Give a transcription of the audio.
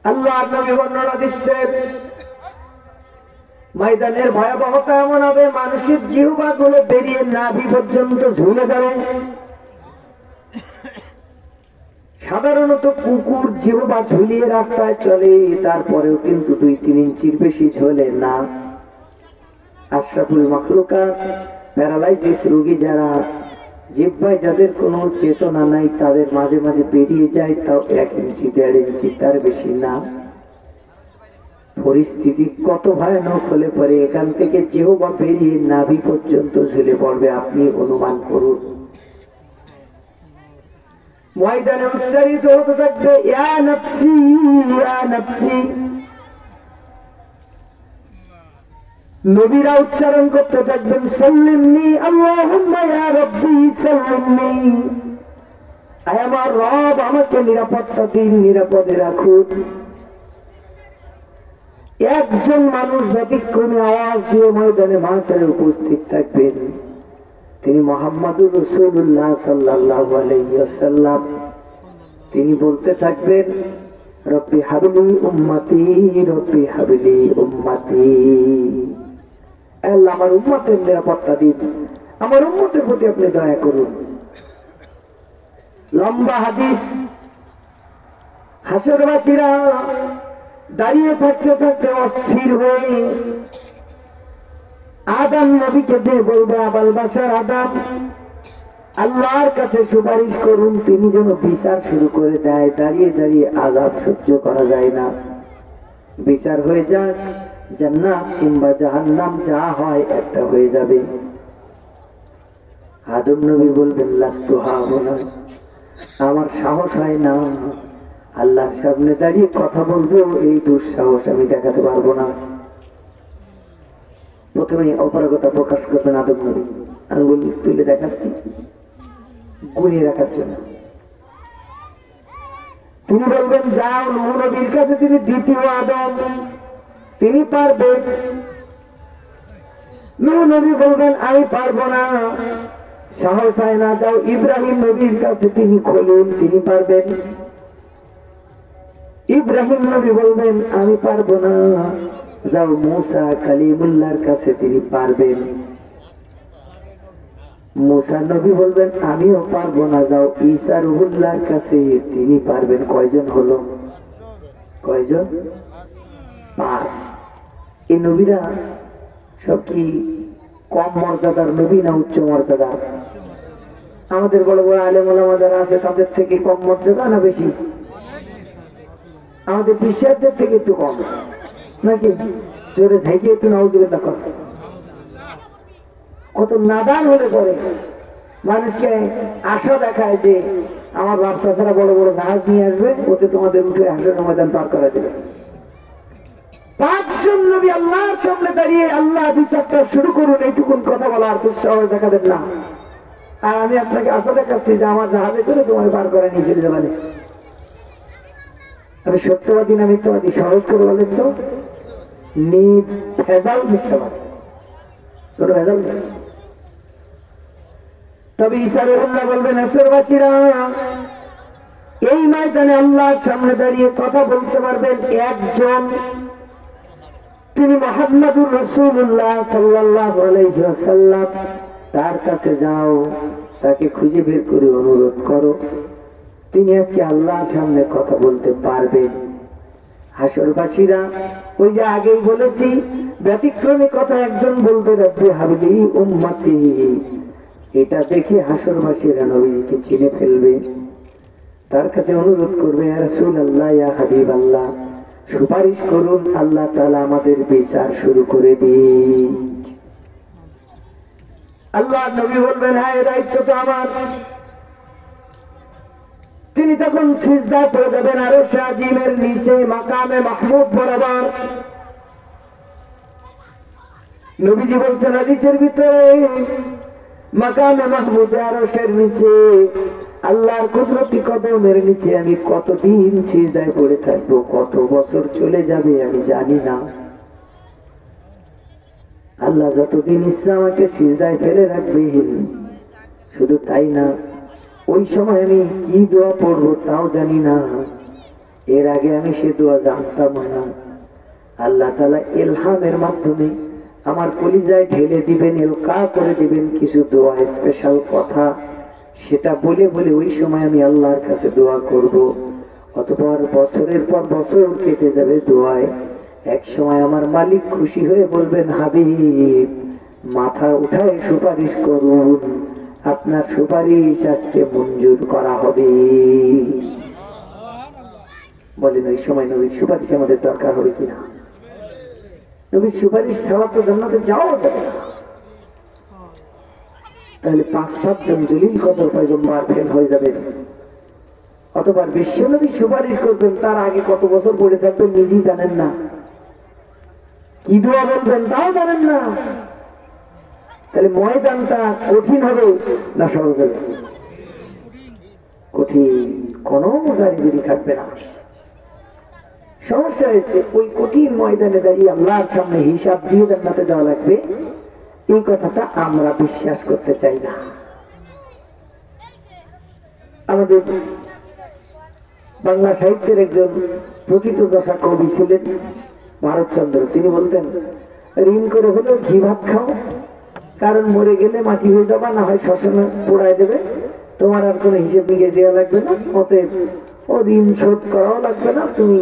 আল্লাহর নবী বর্ণনা দিচ্ছেন ময়দানের ভয়াবহতা এমন হবে মানুষের জিহ্বাগুলো বেরিয়ে নাভি পর্যন্ত ঝুলে যাবে। সাধারণত কুকুর জিহ্বা ঝুলিয়ে রাস্তায় চলে, তারপরেও কিন্তু 2-3 ইঞ্চির বেশি ঝোলে না। আশরাফুল মাখলুকাত প্যারালাইসিস রোগী যারা, জিহ্বায় যাদের কোনো চেতনা নাই, তাদের মাঝে মাঝে বেরিয়ে যায়, তাও 1 ইঞ্চি 1.5 ইঞ্চি, তার বেশি না। পরিস্থিতি কত ভয়ানক হলে পরে এখান থেকে জিহ্বা বেরিয়ে নাভি পর্যন্ত ঝুলে পড়বে, আপনি অনুমান করুন। ময়দানে উচ্চারিত হতে থাকবে ইয়া নফসি ইয়া নফসি। নবীরা উচ্চারণ করতে থাকবেন সাল্লিমনি আল্লাহুম্মা ইয়া রাব্বি সাল্লিমনি, আয় আমার রব আমাকে নিরাপত্তা দিন, নিরাপদে রাখুন। একজন মানুষ ব্যতিক্রমী আওয়াজ দিয়ে ময়দানে মাহশারে উপস্থিত থাকবেন, তিনি মুহাম্মদুর রাসূলুল্লাহ সাল্লাল্লাহু আলাইহি ওয়াসাল্লাম। তিনি বলতে থাকবেন রব্বি হাবলি উম্মতি রব্বি হাবলি উম্মতি, আল্লাহ আমার উম্মতের নিরাপত্তা দিন, আমার উম্মতের প্রতি আপনি দয়া করুন। লম্বা হাদিস। হাসরবাসীরা দাঁড়িয়ে থাকতে থাকতে অস্থির হয়ে আদম নবীকে যে বলবে, আবাল বাশার আদম, আল্লাহর কাছে সুপারিশ করুন তিনি যেন বিচার শুরু করে দেয়। দাঁড়িয়ে দাঁড়িয়ে আযাব সহ্য করা যায় না, বিচার হয়ে যাক, জান্নাত কিংবা জাহান্নাম যা হয় একটা হয়ে যাবে। আদম নবী বলবেন লাস্তু হাউনা, আমার সাহস হয় না, আল্লাহর সামনে দাঁড়িয়ে কথা বলবো এই দুঃসাহস আমি দেখাতে পারবো না। প্রথমে অপারগতা প্রকাশ করবেন আদম নবী, আঙ্গুল তুলে দেখাচ্ছি গুনিয়ে রাখার জন্য। তিনি বলবেন যাও নূহ নবীর কাছে, তিনি দ্বিতীয় আদম, তিনি পারবেন। নূহ নবী বলবেন আমি পারবো না, সাহস হয় না। যাও ইব্রাহিম নবীর কাছে, তিনি খলিল, তিনি পারবেন। ইব্রাহিম নবী বলবেন আমি পারবো না। যাও মুসা কালিমুল্লাহর কাছে, তিনি পারবেন। মুসা নবী বলবেন আমিও পারবো না। যাও ঈসা রুহুল্লাহর কাছে, তিনি পারবেন। কয়জন হলো? কয়জন? 5। এই নবীরা সব কি কম মর্যাদার নবী না উচ্চ মর্যাদার? আমাদের বড় বড় আলেম ওলামা যারা আছে তাদের থেকে কম মর্যাদা না বেশি? আমাদের বিশ্বাসদের থেকে একটু কম নাকি? জোরে থেকে একটু নাউজুবিল্লাহ কর। কত নাদান হলে পরে মানুষকে আশা দেখায় যে আমার বাচ্চারা বড় বড় জাহাজ নিয়ে আসবে, ওতে তোমাদের উঠে হাসরের ময়দান পার করে দেবে। 5 জন নবী আল্লাহর সামনে দাঁড়িয়ে আল্লাহ বিচারটা শুরু করুন, এইটুকুন কথা বলার দুঃসাহস দেখাবেন না। আর আমি আপনাকে আশা দেখাচ্ছি যে আমার জাহাজে করে তোমার পার করে নিয়ে চলে যাবেন। আমি সত্যবাদী না মিথ্যাবাদী? সহজ করে বলেন তো। ভেজাল মিথ্যাবাদী, কোনো ভেজাল নেই। তবে ঈসা রুহুল্লাহ বলবেন হাসরবাসীরা এই ময়দানে আল্লাহর সামনে দাঁড়িয়ে কথা বলতে পারবেন একজন, তিনি মুহাম্মদুর রাসূলুল্লাহ সাল্লাল্লাহু আলাইহি ওয়াসাল্লাম। তার কাছে যাও, তাকে খুঁজে বের করে অনুরোধ করো, তিনি আজকে আল্লাহর সামনে কথা বলতে পারবেন। হাসরবাসীরা ওই যে আগেই বলেছি ব্যতিক্রমী কথা একজন বলবে রব্বি হাবলি উম্মতি, এটা দেখে হাসরবাসীরা নবীকে চিনে ফেলবে, তার কাছে অনুরোধ করবে ইয়া রাসূলুল্লাহ ইয়া হাবিবাল্লাহ, সুপারিশ করুন, আল্লাহ তাআলা আমাদের বিচার শুরু করে দিন। আল্লাহ নবী বলবেন হ্যাঁ এই দায়িত্ব তো আমার। তিনি তখন সিজদায় পড়ে যাবেন আরশে আজিমের নিচে মাকামে মাহমুদ বরাবর। নবীজি বলছেন হাদিসের ভিতরে মাকামে মাহমুদে আরশের নিচে আল্লাহর কুদরতি কদমের নিচে আমি কতদিন সিজদায় পড়ে থাকবো, কত বছর চলে যাবে আমি জানি না। আল্লাহ যতদিন ইচ্ছা আমাকে সিজদায় ফেলে রাখবেন। শুধু তাই না, ওই সময় আমি কি দোয়া পড়বো তাও জানি না। এর আগে আমি সে দোয়া জানতাম না। আল্লাহ তাআলা ইলহামের মাধ্যমে আমার কলিজায় ঢেলে দিবেন, এলকা করে দিবেন কিছু দোয়া, স্পেশাল কথা। সেটা বলে বলে ওই সময় আমি আল্লাহর কাছে দোয়া করব। অতঃপর বছরের পর বছর কেটে যাবে দোয়ায়। এক সময় আমার মালিক খুশি হয়ে বলবেন, হাবিব মাথা উঠায় সুপারিশ করুন, আপনার সুপারিশ আজকে মঞ্জুর করা হবে। বলেন ওই সময় নবীর সুপারিশ আমাদের দরকার হবে কিনা? নবীর সুপারিশ ছাড়া তো জান্নাতে যাওয়া যাবে না। তাহলে 5-5 জন জলিল কদর পয়গম্বর ফেল হয়ে যাবেন। অতবার বিশ্ব নবী সুপারিশ করবেন, তার আগে কত বছর পড়ে থাকবেন নিজেই জানেন না, কি দোয়া বলবেন তাও জানেন না। তাহলে ময়দানটা কঠিন হবে না সহজ হবে? কঠিন, কোনো গাড়ি থাকবে না। সমস্যা হয়েছে ওই কঠিন ময়দানে দাঁড়িয়ে আল্লাহর সামনে হিসাব দিয়ে জান্নাতে যাওয়া লাগবে, এই কথাটা আমরা বিশ্বাস করতে চাই না। আমাদের বাংলা সাহিত্যের একজন প্রকৃত দশা কবি ছিলেন ভারতচন্দ্র। তিনি বলতেন, ঋণ করে হলেও ঘি ভাত খাও, কারণ মরে গেলে মাটি হয়ে যাবা, না হয় শ্মশানে পোড়ায় দেবে, তোমার আর কোনো হিসেব নিকেশ দেওয়া লাগবে না, অতএব ও ঋণ শোধ করাও লাগবে না, তুমি